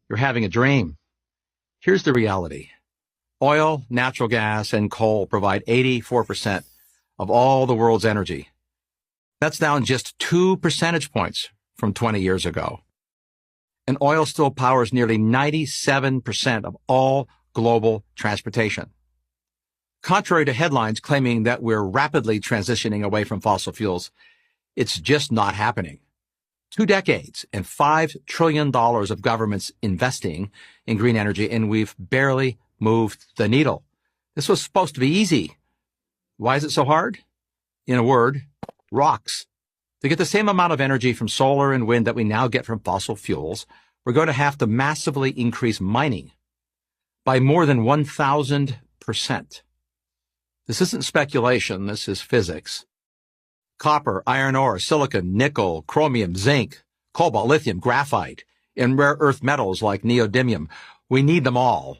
You're having a dream. Here's the reality. Oil, natural gas, and coal provide 84% of all the world's energy. That's down just 2 percentage points from 20 years ago. And oil still powers nearly 97% of all global transportation. Contrary to headlines claiming that we're rapidly transitioning away from fossil fuels, it's just not happening. 2 decades and $5 trillion of governments investing in green energy, and we've barely moved the needle. This was supposed to be easy. Why is it so hard? In a word, rocks. To get the same amount of energy from solar and wind that we now get from fossil fuels, we're going to have to massively increase mining by more than 1,000%. This isn't speculation, this is physics. Copper, iron ore, silicon, nickel, chromium, zinc, cobalt, lithium, graphite, and rare earth metals like neodymium. We need them all.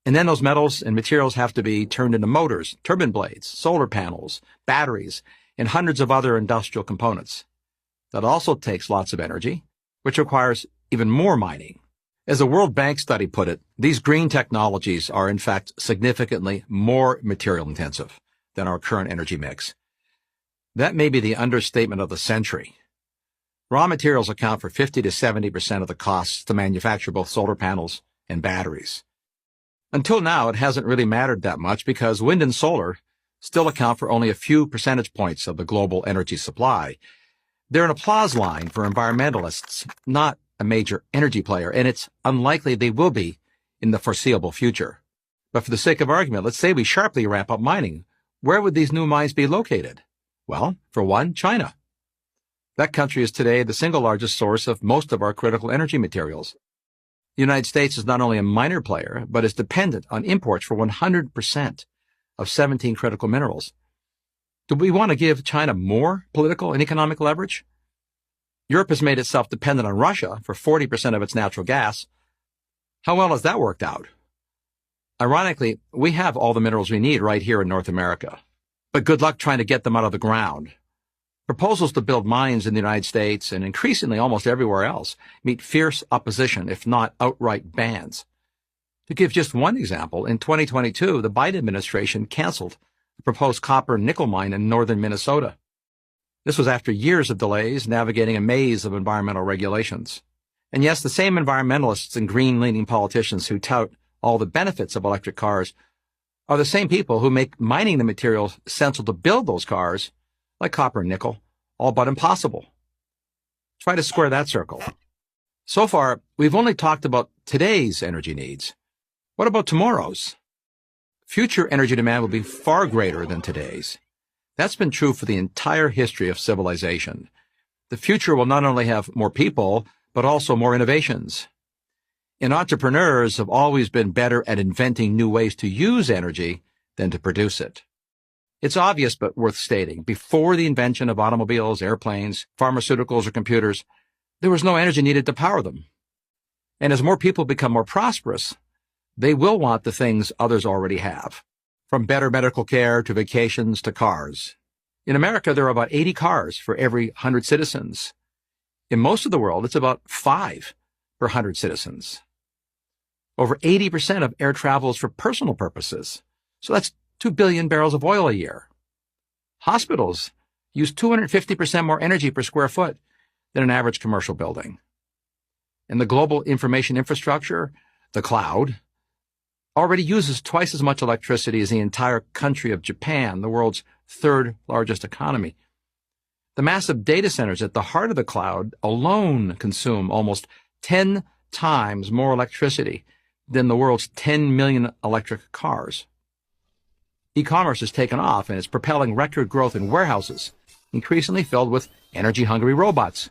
And then those metals and materials have to be turned into motors, turbine blades, solar panels, batteries, and hundreds of other industrial components. That also takes lots of energy, which requires even more mining. As a World Bank study put it, these green technologies are in fact significantly more material intensive than our current energy mix. That may be the understatement of the century. Raw materials account for 50 to 70% of the costs to manufacture both solar panels and batteries. Until now, it hasn't really mattered that much because wind and solar still account for only a few percentage points of the global energy supply. They're an applause line for environmentalists, not a major energy player, and it's unlikely they will be in the foreseeable future. But for the sake of argument, let's say we sharply ramp up mining. Where would these new mines be located? Well, for one, China. That country is today the single largest source of most of our critical energy materials. The United States is not only a minor player, but is dependent on imports for 100% of 17 critical minerals. Do we want to give China more political and economic leverage? Europe has made itself dependent on Russia for 40% of its natural gas. How well has that worked out? Ironically, we have all the minerals we need right here in North America. But good luck trying to get them out of the ground. Proposals to build mines in the United States and increasingly almost everywhere else meet fierce opposition, if not outright bans. To give just one example, in 2022, the Biden administration canceled the proposed copper and nickel mine in northern Minnesota. This was after years of delays navigating a maze of environmental regulations. And yes, the same environmentalists and green-leaning politicians who tout all the benefits of electric cars are the same people who make mining the materials essential to build those cars, like copper and nickel, all but impossible. Try to square that circle. So far, we've only talked about today's energy needs. What about tomorrow's? Future energy demand will be far greater than today's. That's been true for the entire history of civilization. The future will not only have more people, but also more innovations. And entrepreneurs have always been better at inventing new ways to use energy than to produce it. It's obvious but worth stating. Before the invention of automobiles, airplanes, pharmaceuticals, or computers, there was no energy needed to power them. And as more people become more prosperous, they will want the things others already have, from better medical care to vacations to cars. In America, there are about 80 cars for every 100 citizens. In most of the world, it's about 5 per 100 citizens. Over 80% of air travel is for personal purposes. So that's 2 billion barrels of oil a year. Hospitals use 250% more energy per square foot than an average commercial building. And the global information infrastructure, the cloud, already uses twice as much electricity as the entire country of Japan, the world's third largest economy. The massive data centers at the heart of the cloud alone consume almost 10 times more electricity than the world's 10 million electric cars. E-commerce has taken off and is propelling record growth in warehouses, increasingly filled with energy-hungry robots.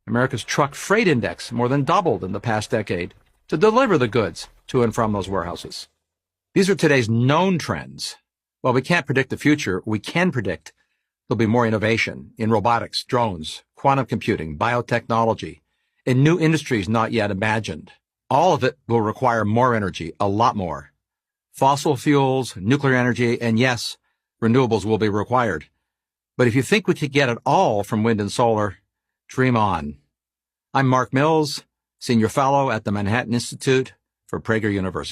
America's truck freight index more than doubled in the past decade to deliver the goods to and from those warehouses. These are today's known trends. While we can't predict the future, we can predict there'll be more innovation in robotics, drones, quantum computing, biotechnology, and new industries not yet imagined. All of it will require more energy, a lot more. Fossil fuels, nuclear energy, and yes, renewables will be required. But if you think we could get it all from wind and solar, dream on. I'm Mark Mills. Senior Fellow at the Manhattan Institute for Prager University.